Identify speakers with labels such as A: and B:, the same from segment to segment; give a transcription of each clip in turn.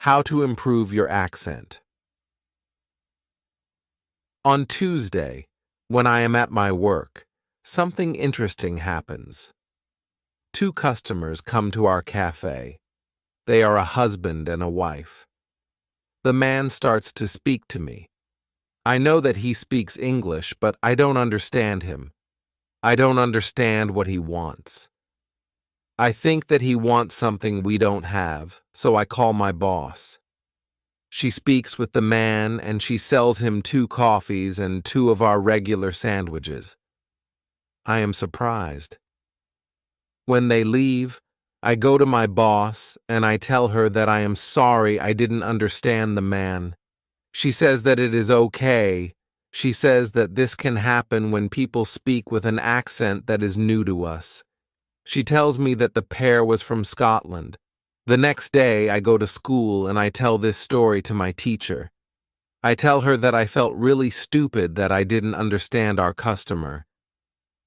A: How to improve your accent. On Tuesday, when I am at my work, something interesting happens. Two customers come to our cafe. They are a husband and a wife. The man starts to speak to me. I know that he speaks English, but I don't understand him. I don't understand what he wants. I think that he wants something we don't have, so I call my boss. She speaks with the man and she sells him 2 coffees and 2 of our regular sandwiches. I am surprised. When they leave, I go to my boss and I tell her that I am sorry I didn't understand the man. She says that it is okay. She says that this can happen when people speak with an accent that is new to us. She tells me that the pair was from Scotland. The next day, I go to school and I tell this story to my teacher. I tell her that I felt really stupid that I didn't understand our customer.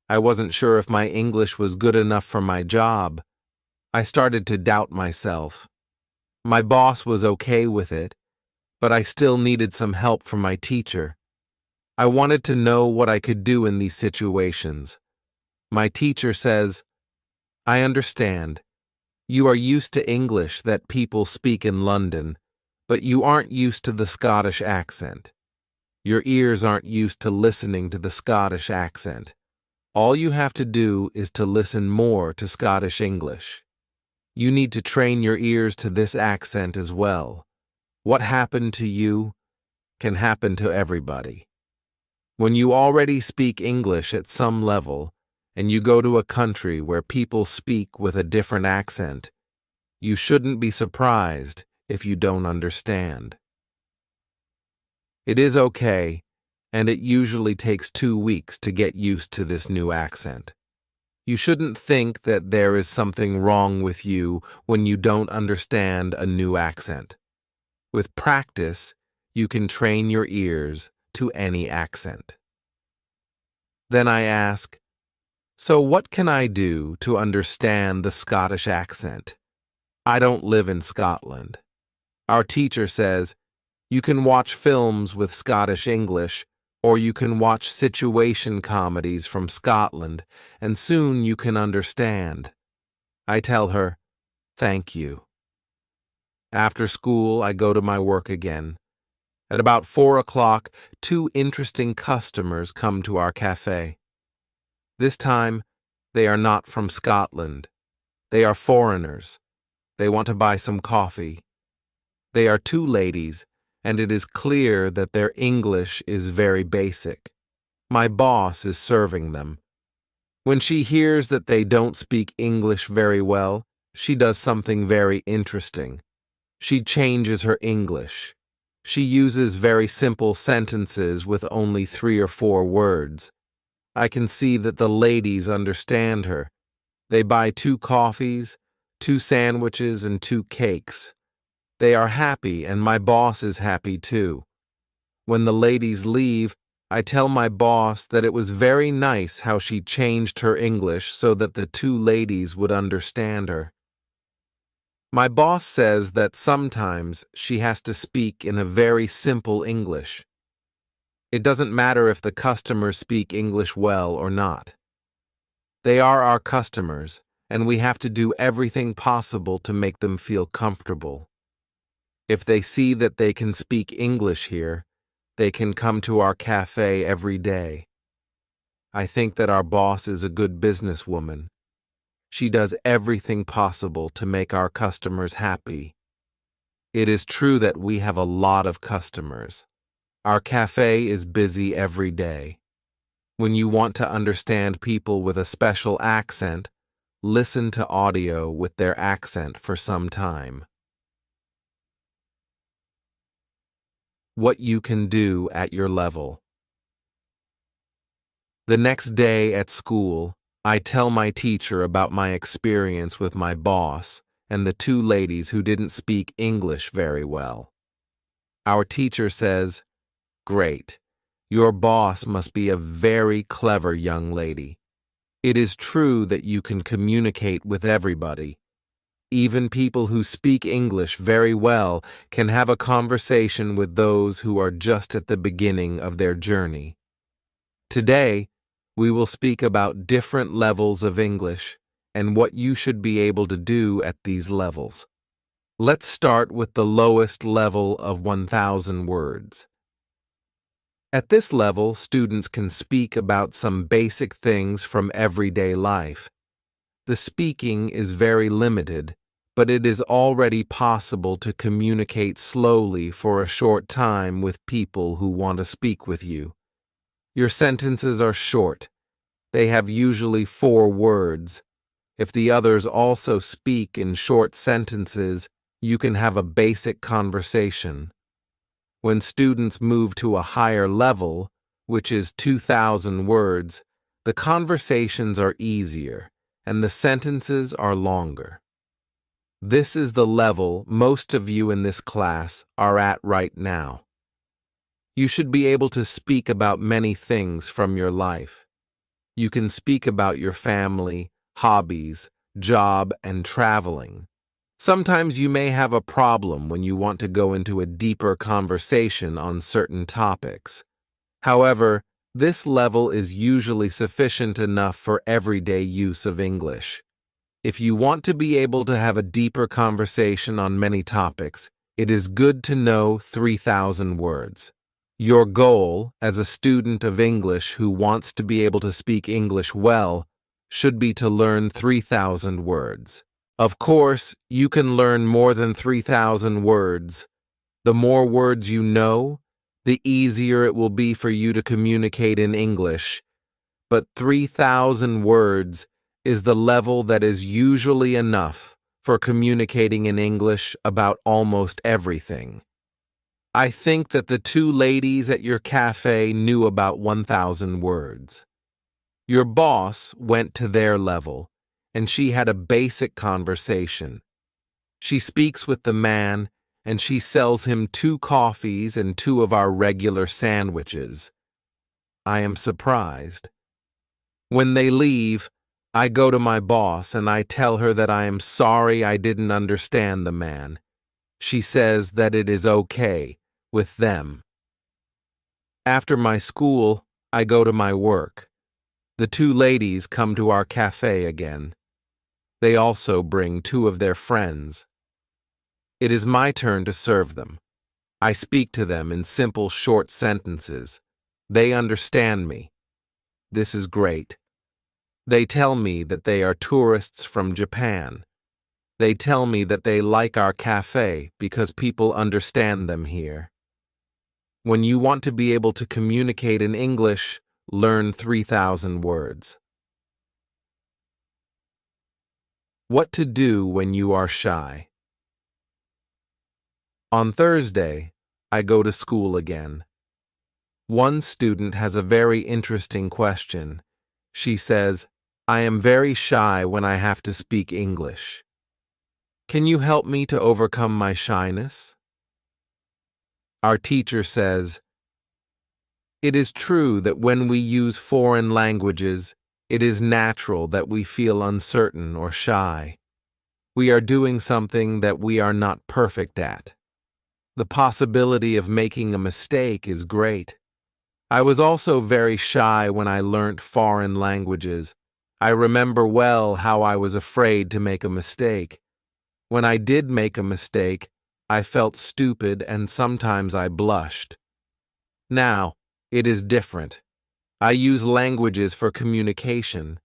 A: I wasn't sure if my English was good enough for my job. I started to doubt myself. My boss was okay with it, but I still needed some help from my teacher. I wanted to know what I could do in these situations. My teacher says, I understand. You are used to English that people speak in London, but you aren't used to the Scottish accent. Your ears aren't used to listening to the Scottish accent. All you have to do is to listen more to Scottish English. You need to train your ears to this accent as well. What happened to you can happen to everybody. When you already speak English at some level, and you go to a country where people speak with a different accent, you shouldn't be surprised if you don't understand. It is okay, and it usually takes 2 weeks to get used to this new accent. You shouldn't think that there is something wrong with you when you don't understand a new accent. With practice, you can train your ears to any accent. Then I ask, so what can I do to understand the Scottish accent? I don't live in Scotland. Our teacher says, you can watch films with Scottish English, or you can watch situation comedies from Scotland, and soon you can understand. I tell her, thank you. After school, I go to my work again. At about 4 o'clock, 2 interesting customers come to our cafe. This time, they are not from Scotland. They are foreigners. They want to buy some coffee. They are 2 ladies, and it is clear that their English is very basic. My boss is serving them. When she hears that they don't speak English very well, she does something very interesting. She changes her English. She uses very simple sentences with only 3 or 4 words. I can see that the ladies understand her. They buy 2 coffees, 2 sandwiches, and 2 cakes. They are happy, and my boss is happy too. When the ladies leave, I tell my boss that it was very nice how she changed her English so that the 2 ladies would understand her. My boss says that sometimes she has to speak in a very simple English. It doesn't matter if the customers speak English well or not. They are our customers, and we have to do everything possible to make them feel comfortable. If they see that they can speak English here, they can come to our cafe every day. I think that our boss is a good businesswoman. She does everything possible to make our customers happy. It is true that we have a lot of customers. Our cafe is busy every day. When you want to understand people with a special accent, listen to audio with their accent for some time. What you can do at your level. The next day at school, I tell my teacher about my experience with my boss and the 2 ladies who didn't speak English very well. Our teacher says, great. Your boss must be a very clever young lady. It is true that you can communicate with everybody. Even people who speak English very well can have a conversation with those who are just at the beginning of their journey. Today, we will speak about different levels of English and what you should be able to do at these levels. Let's start with the lowest level of 1,000 words. At this level, students can speak about some basic things from everyday life. The speaking is very limited, but it is already possible to communicate slowly for a short time with people who want to speak with you. Your sentences are short. They have usually 4 words. If the others also speak in short sentences, you can have a basic conversation. When students move to a higher level, which is 2,000 words, the conversations are easier and the sentences are longer. This is the level most of you in this class are at right now. You should be able to speak about many things from your life. You can speak about your family, hobbies, job, and traveling. Sometimes you may have a problem when you want to go into a deeper conversation on certain topics. However, this level is usually sufficient enough for everyday use of English. If you want to be able to have a deeper conversation on many topics, it is good to know 3,000 words. Your goal as a student of English who wants to be able to speak English well should be to learn 3,000 words. Of course, you can learn more than 3,000 words. The more words you know, the easier it will be for you to communicate in English. But 3,000 words is the level that is usually enough for communicating in English about almost everything. I think that the 2 ladies at your cafe knew about 1,000 words. Your boss went to their level, and she had a basic conversation. She speaks with the man, and she sells him 2 coffees and 2 of our regular sandwiches. I am surprised. When they leave, I go to my boss and I tell her that I am sorry I didn't understand the man. She says that it is okay with them. After my school, I go to my work. The 2 ladies come to our cafe again. They also bring 2 of their friends. It is my turn to serve them. I speak to them in simple, short sentences. They understand me. This is great. They tell me that they are tourists from Japan. They tell me that they like our cafe because people understand them here. When you want to be able to communicate in English, learn 3,000 words. What to do when you are shy. On Thursday, I go to school again. One student has a very interesting question. She says, "I am very shy when I have to speak English. Can you help me to overcome my shyness?" Our teacher says, "It is true that when we use foreign languages, it is natural that we feel uncertain or shy. We are doing something that we are not perfect at. The possibility of making a mistake is great. I was also very shy when I learnt foreign languages. I remember well how I was afraid to make a mistake. When I did make a mistake, I felt stupid and sometimes I blushed. Now, it is different. I use languages for communication.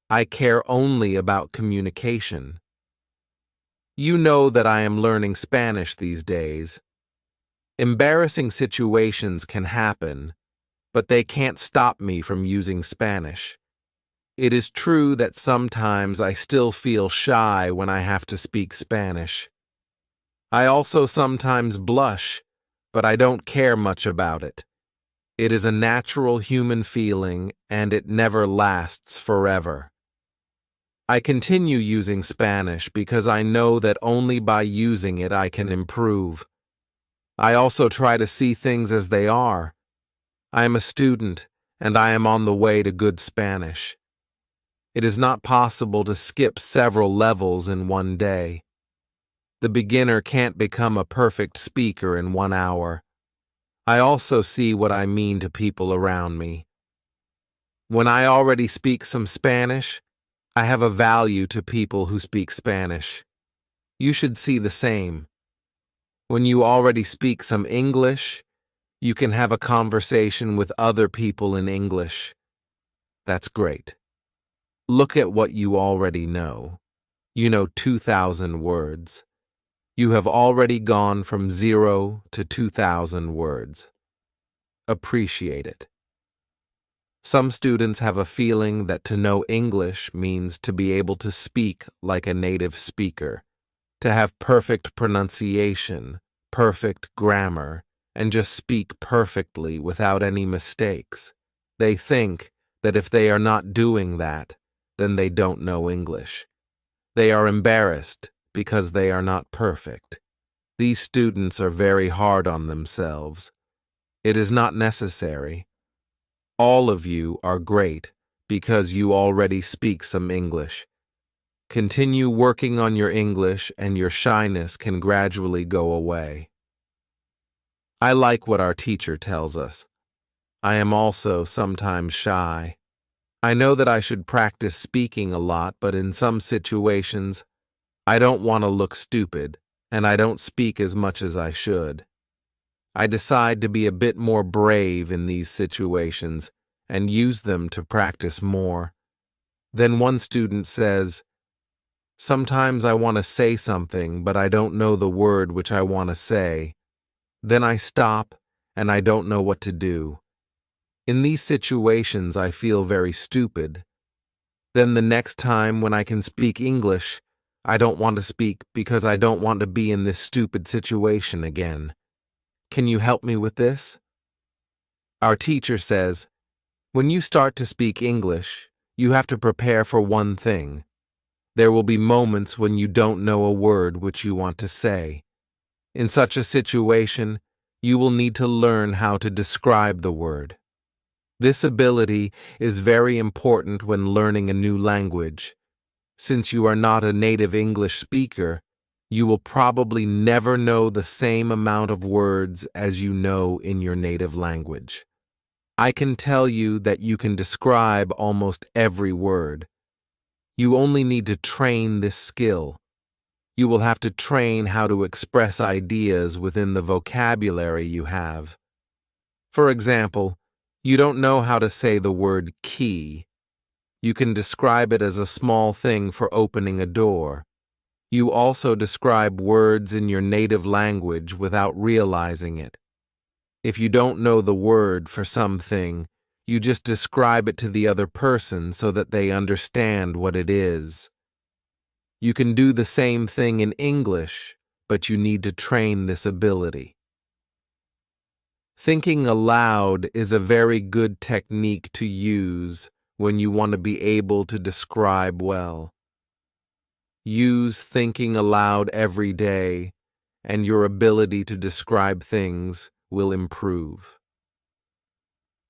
A: I care only about communication. You know that I am learning Spanish these days. Embarrassing situations can happen, but they can't stop me from using Spanish. It is true that sometimes I still feel shy when I have to speak Spanish. I also sometimes blush, but I don't care much about it. It is a natural human feeling, and it never lasts forever. I continue using Spanish because I know that only by using it I can improve. I also try to see things as they are. I am a student, and I am on the way to good Spanish. It is not possible to skip several levels in one day. The beginner can't become a perfect speaker in 1 hour. I also see what I mean to people around me. When I already speak some Spanish, I have a value to people who speak Spanish. You should see the same. When you already speak some English, you can have a conversation with other people in English. That's great. Look at what you already know. You know 2,000 words. You have already gone from 0 to 2,000 words. Appreciate it. Some students have a feeling that to know English means to be able to speak like a native speaker, to have perfect pronunciation, perfect grammar, and just speak perfectly without any mistakes. They think that if they are not doing that, then they don't know English. They are embarrassed because they are not perfect. These students are very hard on themselves. It is not necessary. All of you are great because you already speak some English. Continue working on your English and your shyness can gradually go away. I like what our teacher tells us. I am also sometimes shy. I know that I should practice speaking a lot, but in some situations, I don't want to look stupid, and I don't speak as much as I should. I decide to be a bit more brave in these situations and use them to practice more. Then one student says, "Sometimes I want to say something, but I don't know the word which I want to say. Then I stop, and I don't know what to do. In these situations, I feel very stupid. Then the next time when I can speak English, I don't want to speak because I don't want to be in this stupid situation again. Can you help me with this?" Our teacher says, when you start to speak English, you have to prepare for one thing. There will be moments when you don't know a word which you want to say. In such a situation, you will need to learn how to describe the word. This ability is very important when learning a new language. Since you are not a native English speaker, you will probably never know the same amount of words as you know in your native language. I can tell you that you can describe almost every word. You only need to train this skill. You will have to train how to express ideas within the vocabulary you have. For example, you don't know how to say the word key. You can describe it as a small thing for opening a door. You also describe words in your native language without realizing it. If you don't know the word for something, you just describe it to the other person so that they understand what it is. You can do the same thing in English, but you need to train this ability. Thinking aloud is a very good technique to use when you want to be able to describe well. Use thinking aloud every day, and your ability to describe things will improve.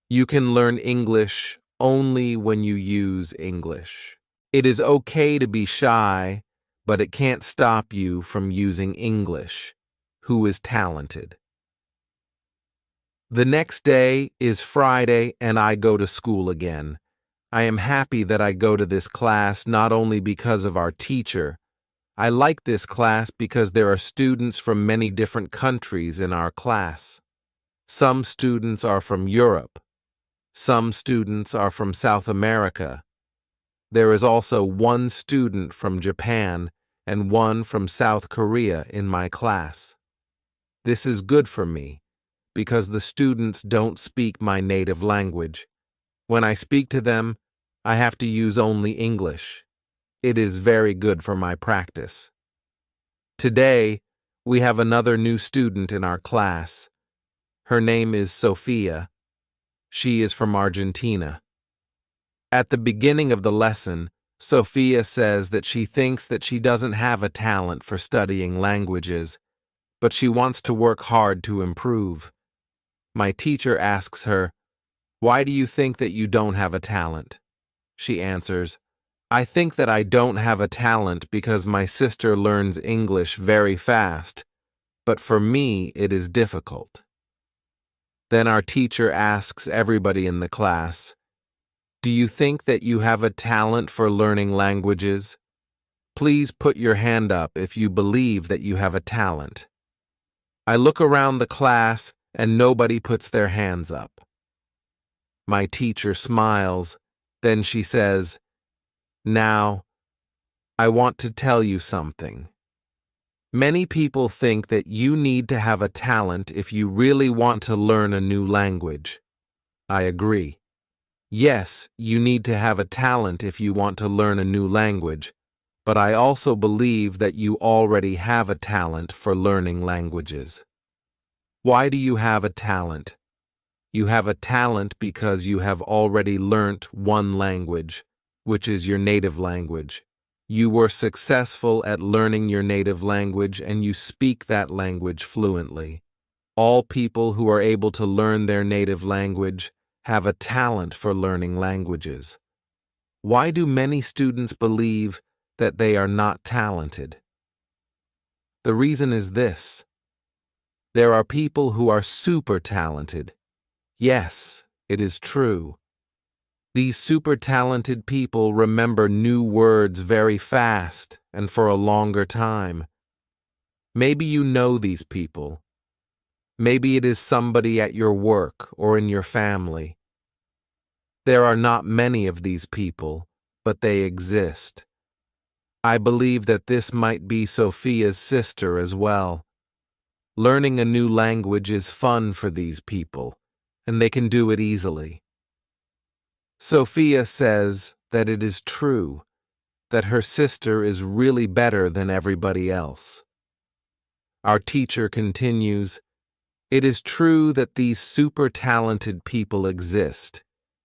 A: You can learn English only when you use English. It is okay to be shy, but it can't stop you from using English. Who is talented? The next day is Friday and I go to school again. I am happy that I go to this class not only because of our teacher. I like this class because there are students from many different countries in our class. Some students are from Europe. Some students are from South America. There is also one student from Japan and one from South Korea in my class. This is good for me because the students don't speak my native language. When I speak to them, I have to use only English. It is very good for my practice. Today, we have another new student in our class. Her name is Sophia. She is from Argentina. At the beginning of the lesson, Sophia says that she thinks that she doesn't have a talent for studying languages, but she wants to work hard to improve. My teacher asks her, "Why do you think that you don't have a talent?" She answers, I think that I don't have a talent because my sister learns English very fast, but for me it is difficult. Then our teacher asks everybody in the class, "Do you think that you have a talent for learning languages? Please put your hand up if you believe that you have a talent." I look around the class and nobody puts their hands up. My teacher smiles, then she says, "Now, I want to tell you something. Many people think that you need to have a talent if you really want to learn a new language. I agree. Yes, you need to have a talent if you want to learn a new language, but I also believe that you already have a talent for learning languages. Why do you have a talent? You have a talent because you have already learnt one language, which is your native language. You were successful at learning your native language and you speak that language fluently. All people who are able to learn their native language have a talent for learning languages. Why do many students believe that they are not talented? The reason is this. There are people who are super talented. Yes, it is true. These super talented people remember new words very fast and for a longer time. Maybe you know these people. Maybe it is somebody at your work or in your family. There are not many of these people, but they exist. I believe that this might be Sophia's sister as well. Learning a new language is fun for these people, and they can do it easily. Sophia says that it is true, that her sister is really better than everybody else. Our teacher continues, "It is true that these super talented people exist.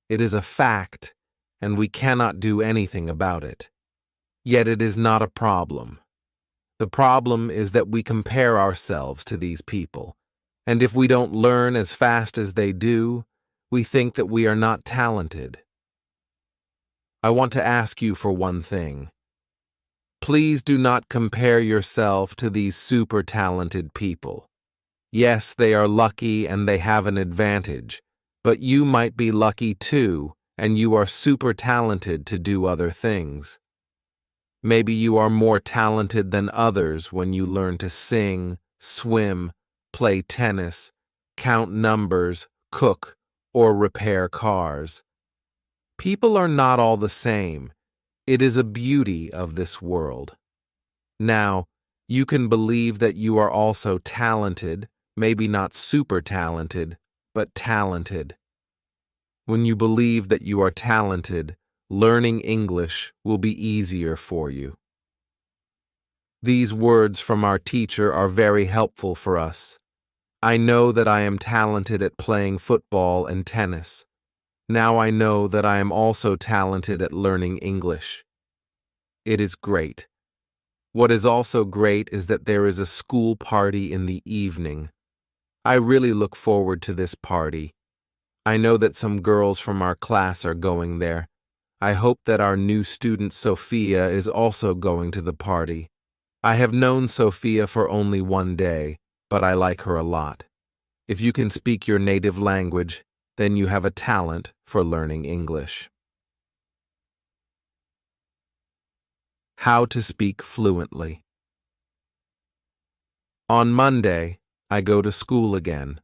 A: It is a fact, and we cannot do anything about it. Yet it is not a problem. The problem is that we compare ourselves to these people, and if we don't learn as fast as they do, we think that we are not talented. I want to ask you for one thing. Please do not compare yourself to these super talented people. Yes, they are lucky and they have an advantage, but you might be lucky too, and you are super talented to do other things. Maybe you are more talented than others when you learn to sing, swim, play tennis, count numbers, cook, or repair cars. People are not all the same. It is a beauty of this world. Now, you can believe that you are also talented, maybe not super talented, but talented. When you believe that you are talented, learning English will be easier for you. These words from our teacher are very helpful for us. I know that I am talented at playing football and tennis. Now I know that I am also talented at learning English. It is great. What is also great is that there is a school party in the evening. I really look forward to this party. I know that some girls from our class are going there. I hope that our new student Sophia is also going to the party. I have known Sophia for only one day, but I like her a lot. If you can speak your native language, then you have a talent for learning English. How to speak fluently. On Monday, I go to school again.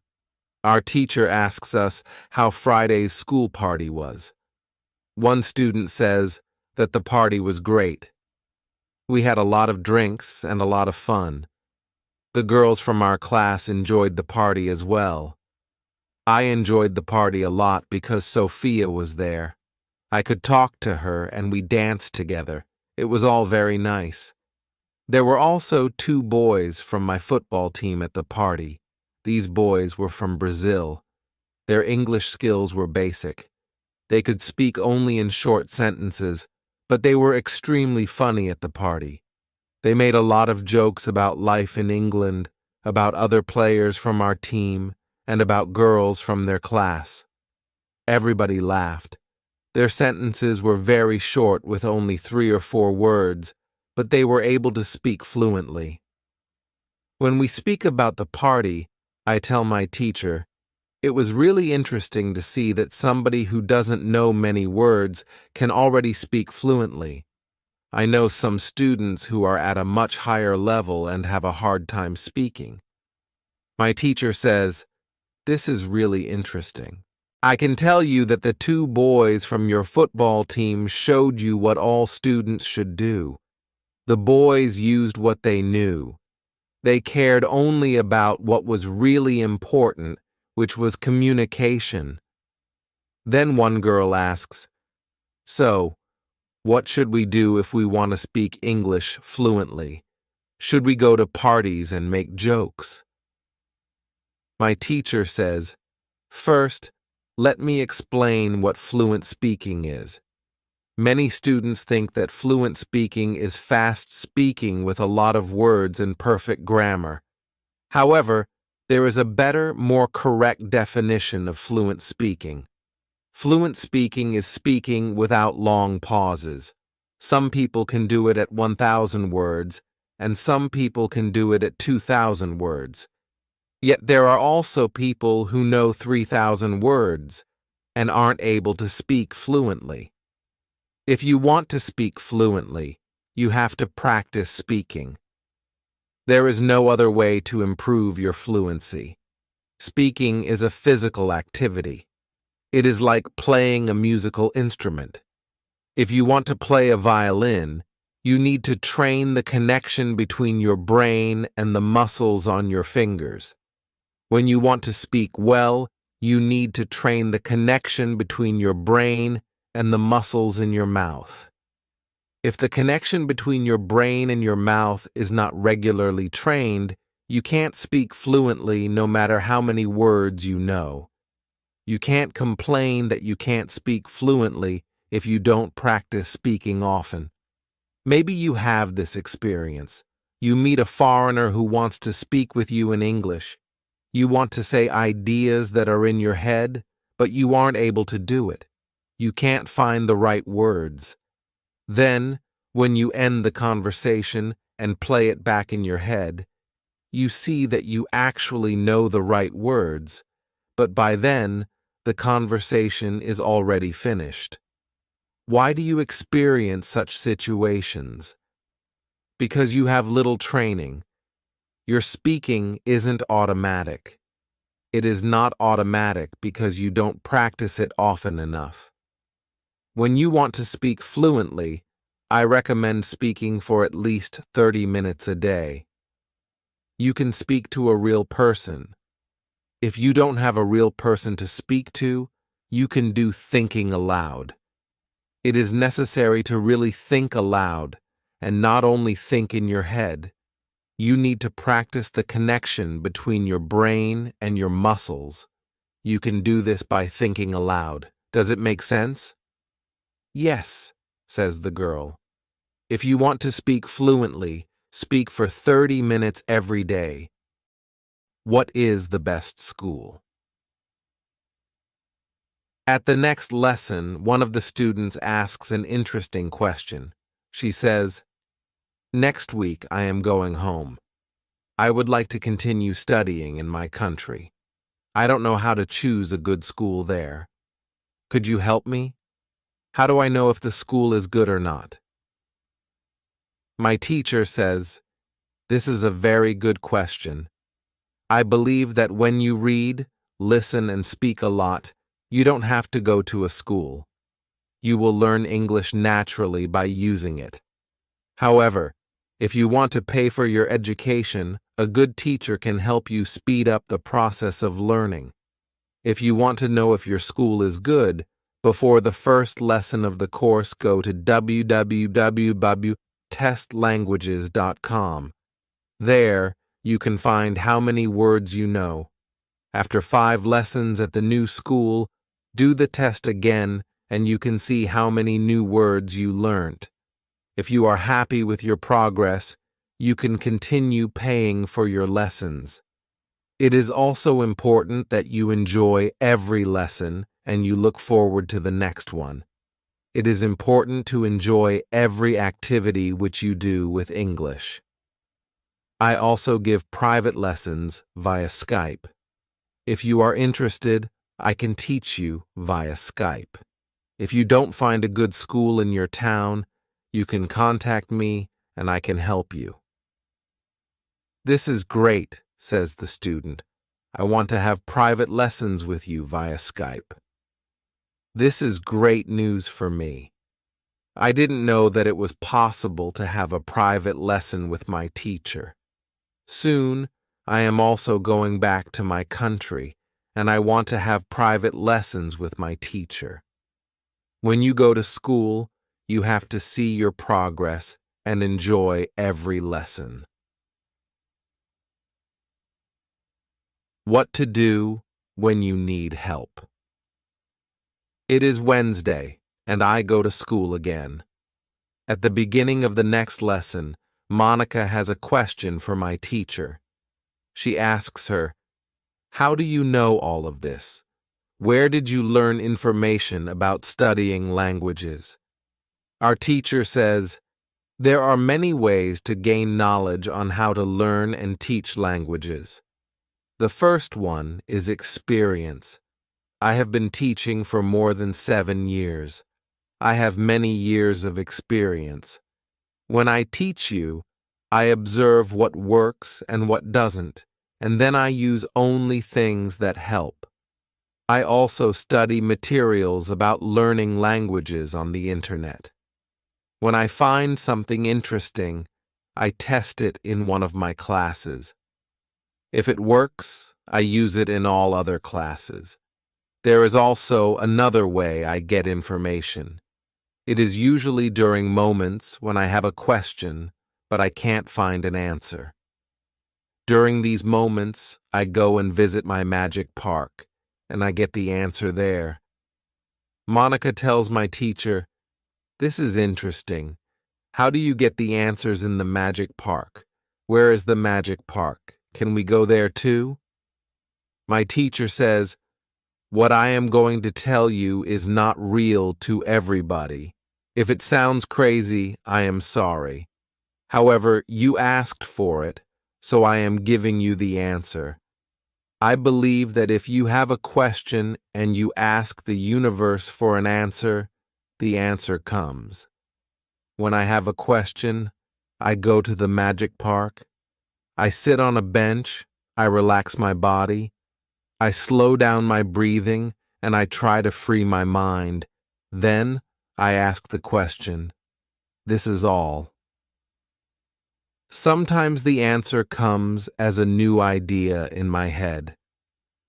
A: Our teacher asks us how Friday's school party was. One student says that the party was great. We had a lot of drinks and a lot of fun. The girls from our class enjoyed the party as well. I enjoyed the party a lot because Sophia was there. I could talk to her and we danced together. It was all very nice. There were also 2 boys from my football team at the party. These boys were from Brazil. Their English skills were basic. They could speak only in short sentences, but they were extremely funny at the party. They made a lot of jokes about life in England, about other players from our team, and about girls from their class. Everybody laughed. Their sentences were very short with only 3 or 4 words, but they were able to speak fluently. When we speak about the party, I tell my teacher, it was really interesting to see that somebody who doesn't know many words can already speak fluently. I know some students who are at a much higher level and have a hard time speaking. My teacher says, this is really interesting. I can tell you that the 2 boys from your football team showed you what all students should do. The boys used what they knew. They cared only about what was really important, which was communication. Then one girl asks, so, what should we do if we want to speak English fluently? Should we go to parties and make jokes? My teacher says, first, let me explain what fluent speaking is. Many students think that fluent speaking is fast speaking with a lot of words and perfect grammar. However, there is a better, more correct definition of fluent speaking. Fluent speaking is speaking without long pauses. Some people can do it at 1,000 words, and some people can do it at 2,000 words. Yet there are also people who know 3,000 words and aren't able to speak fluently. If you want to speak fluently, you have to practice speaking. There is no other way to improve your fluency. Speaking is a physical activity. It is like playing a musical instrument. If you want to play a violin, you need to train the connection between your brain and the muscles on your fingers. When you want to speak well, you need to train the connection between your brain and the muscles in your mouth. If the connection between your brain and your mouth is not regularly trained, you can't speak fluently no matter how many words you know. You can't complain that you can't speak fluently if you don't practice speaking often. Maybe you have this experience. You meet a foreigner who wants to speak with you in English. You want to say ideas that are in your head, but you aren't able to do it. You can't find the right words. Then, when you end the conversation and play it back in your head, you see that you actually know the right words, but by then, the conversation is already finished. Why do you experience such situations? Because you have little training. Your speaking isn't automatic. It is not automatic because you don't practice it often enough. When you want to speak fluently, I recommend speaking for at least 30 minutes a day. You can speak to a real person. If you don't have a real person to speak to, you can do thinking aloud. It is necessary to really think aloud, and not only think in your head. You need to practice the connection between your brain and your muscles. You can do this by thinking aloud. Does it make sense? Yes, says the girl. If you want to speak fluently, speak for 30 minutes every day. What is the best school? At the next lesson, one of the students asks an interesting question. She says, next week I am going home. I would like to continue studying in my country. I don't know how to choose a good school there. Could you help me? How do I know if the school is good or not? My teacher says, this is a very good question. I believe that when you read, listen, and speak a lot, you don't have to go to a school. You will learn English naturally by using it. However, if you want to pay for your education, a good teacher can help you speed up the process of learning. If you want to know if your school is good, before the first lesson of the course, go to www.testlanguages.com. There, you can find how many words you know. After 5 lessons at the new school, do the test again and you can see how many new words you learned. If you are happy with your progress, you can continue paying for your lessons. It is also important that you enjoy every lesson and you look forward to the next one. It is important to enjoy every activity which you do with English. I also give private lessons via Skype. If you are interested, I can teach you via Skype. If you don't find a good school in your town, you can contact me and I can help you. This is great, says the student. I want to have private lessons with you via Skype. This is great news for me. I didn't know that it was possible to have a private lesson with my teacher. Soon, I am also going back to my country, and I want to have private lessons with my teacher. When you go to school, you have to see your progress and enjoy every lesson. What to do when you need help. It is Wednesday, and I go to school again. At the beginning of the next lesson, Monica has a question for my teacher. She asks her, "How do you know all of this? Where did you learn information about studying languages?" Our teacher says, "There are many ways to gain knowledge on how to learn and teach languages. The first one is experience. I have been teaching for more than 7 years. I have many years of experience. When I teach you, I observe what works and what doesn't, and then I use only things that help. I also study materials about learning languages on the internet. When I find something interesting, I test it in one of my classes. If it works, I use it in all other classes. There is also another way I get information. It is usually during moments when I have a question, but I can't find an answer. During these moments, I go and visit my magic park, and I get the answer there. Monica tells my teacher, "This is interesting. How do you get the answers in the magic park? Where is the magic park? Can we go there too?" My teacher says, "What I am going to tell you is not real to everybody. If it sounds crazy, I am sorry. However, you asked for it, so I am giving you the answer. I believe that if you have a question and you ask the universe for an answer, the answer comes. When I have a question, I go to the magic park. I sit on a bench, I relax my body, I slow down my breathing, and I try to free my mind. Then I ask the question. This is all. Sometimes the answer comes as a new idea in my head.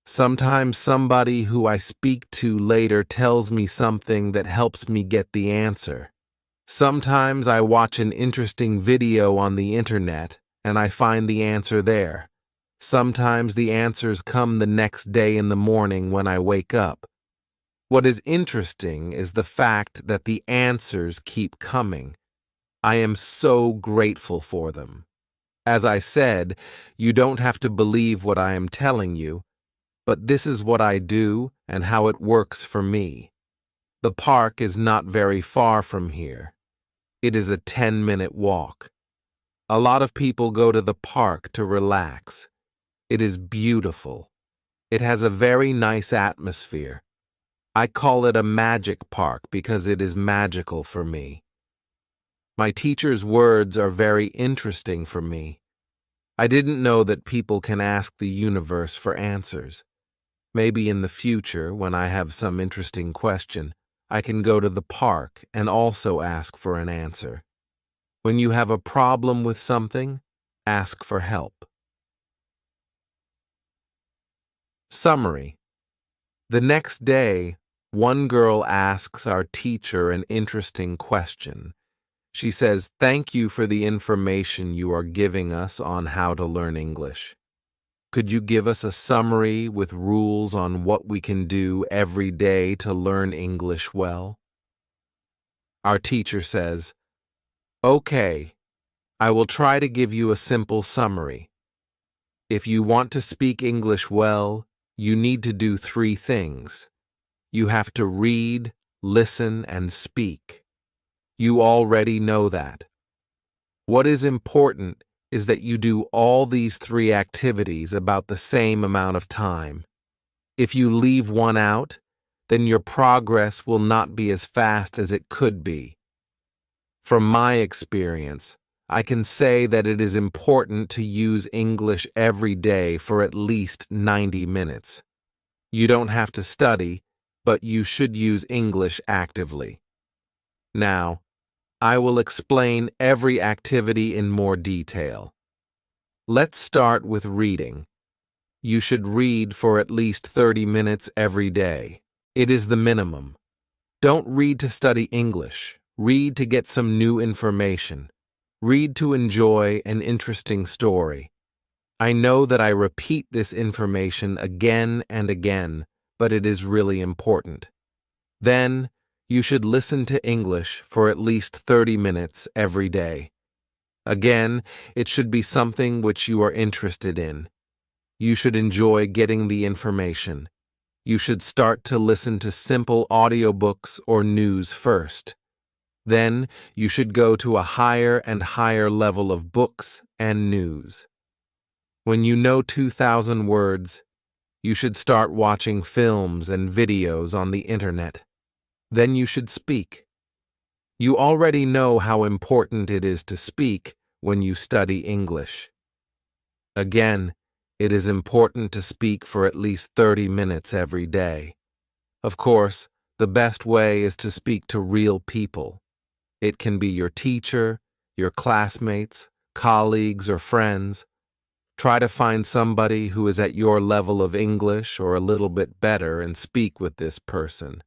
A: Sometimes somebody who I speak to later tells me something that helps me get the answer. Sometimes I watch an interesting video on the internet and I find the answer there. Sometimes the answers come the next day in the morning when I wake up. What is interesting is the fact that the answers keep coming. I am so grateful for them. As I said, you don't have to believe what I am telling you, but this is what I do and how it works for me. The park is not very far from here. It is a 10-minute walk. A lot of people go to the park to relax. It is beautiful. It has a very nice atmosphere. I call it a magic park because it is magical for me. My teacher's words are very interesting for me. I didn't know that people can ask the universe for answers. Maybe in the future, when I have some interesting question, I can go to the park and also ask for an answer. When you have a problem with something, ask for help. Summary. The next day, one girl asks our teacher an interesting question. She says, "Thank you for the information you are giving us on how to learn English. Could you give us a summary with rules on what we can do every day to learn English well?" Our teacher says, "Okay, I will try to give you a simple summary. If you want to speak English well, you need to do 3 things. You have to read, listen, and speak. You already know that. What is important is that you do all these three activities about the same amount of time. If you leave one out, then your progress will not be as fast as it could be. From my experience, I can say that it is important to use English every day for at least 90 minutes. You don't have to study, but you should use English actively. Now, I will explain every activity in more detail. Let's start with reading. You should read for at least 30 minutes every day. It is the minimum. Don't read to study English. Read to get some new information. Read to enjoy an interesting story. I know that I repeat this information again and again, but it is really important. Then, you should listen to English for at least 30 minutes every day. Again, it should be something which you are interested in. You should enjoy getting the information. You should start to listen to simple audiobooks or news first. Then, you should go to a higher and higher level of books and news. When you know 2,000 words, you should start watching films and videos on the internet. Then you should speak. You already know how important it is to speak when you study English. Again, it is important to speak for at least 30 minutes every day. Of course, the best way is to speak to real people. It can be your teacher, your classmates, colleagues, or friends. Try to find somebody who is at your level of English or a little bit better and speak with this person.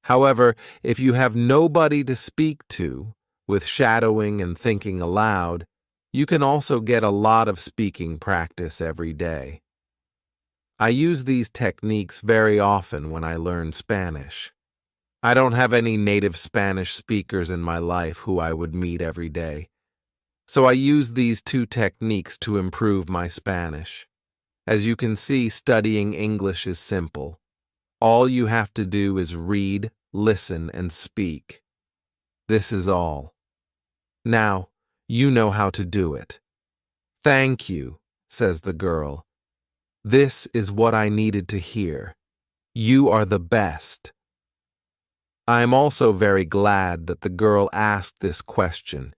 A: However, if you have nobody to speak to, with shadowing and thinking aloud, you can also get a lot of speaking practice every day. I use these techniques very often when I learn Spanish. I don't have any native Spanish speakers in my life who I would meet every day. So I use these two techniques to improve my Spanish. As you can see, studying English is simple. All you have to do is read, listen, and speak. This is all. Now, you know how to do it. "Thank you," says the girl. "This is what I needed to hear. You are the best." I am also very glad that the girl asked this question.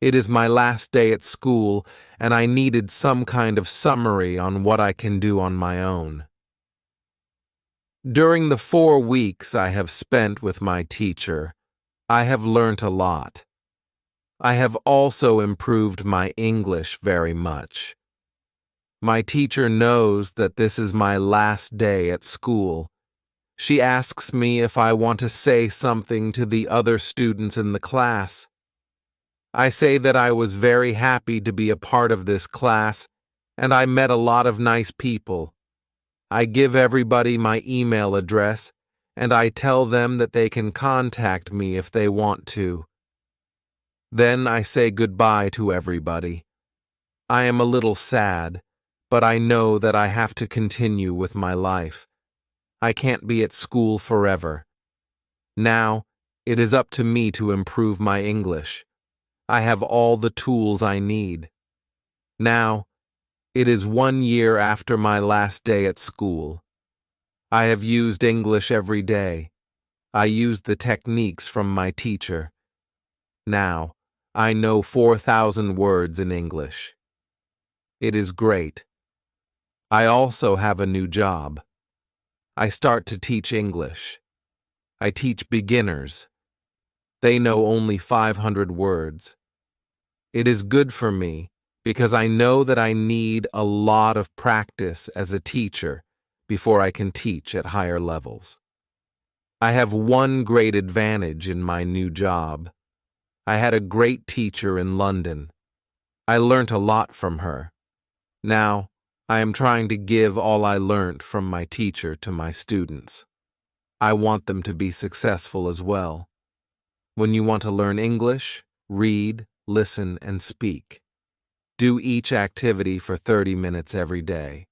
A: It is my last day at school, and I needed some kind of summary on what I can do on my own. During the 4 weeks I have spent with my teacher, I have learnt a lot. I have also improved my English very much. My teacher knows that this is my last day at school. She asks me if I want to say something to the other students in the class. I say that I was very happy to be a part of this class, and I met a lot of nice people. I give everybody my email address, and I tell them that they can contact me if they want to. Then I say goodbye to everybody. I am a little sad, but I know that I have to continue with my life. I can't be at school forever. Now, it is up to me to improve my English. I have all the tools I need. Now, it is 1 year after my last day at school. I have used English every day. I used the techniques from my teacher. Now, I know 4,000 words in English. It is great. I also have a new job. I start to teach English. I teach beginners. They know only 500 words. It is good for me because I know that I need a lot of practice as a teacher before I can teach at higher levels. I have one great advantage in my new job. I had a great teacher in London. I learnt a lot from her. Now, I am trying to give all I learnt from my teacher to my students. I want them to be successful as well. When you want to learn English, read, listen, and speak. Do each activity for 30 minutes every day.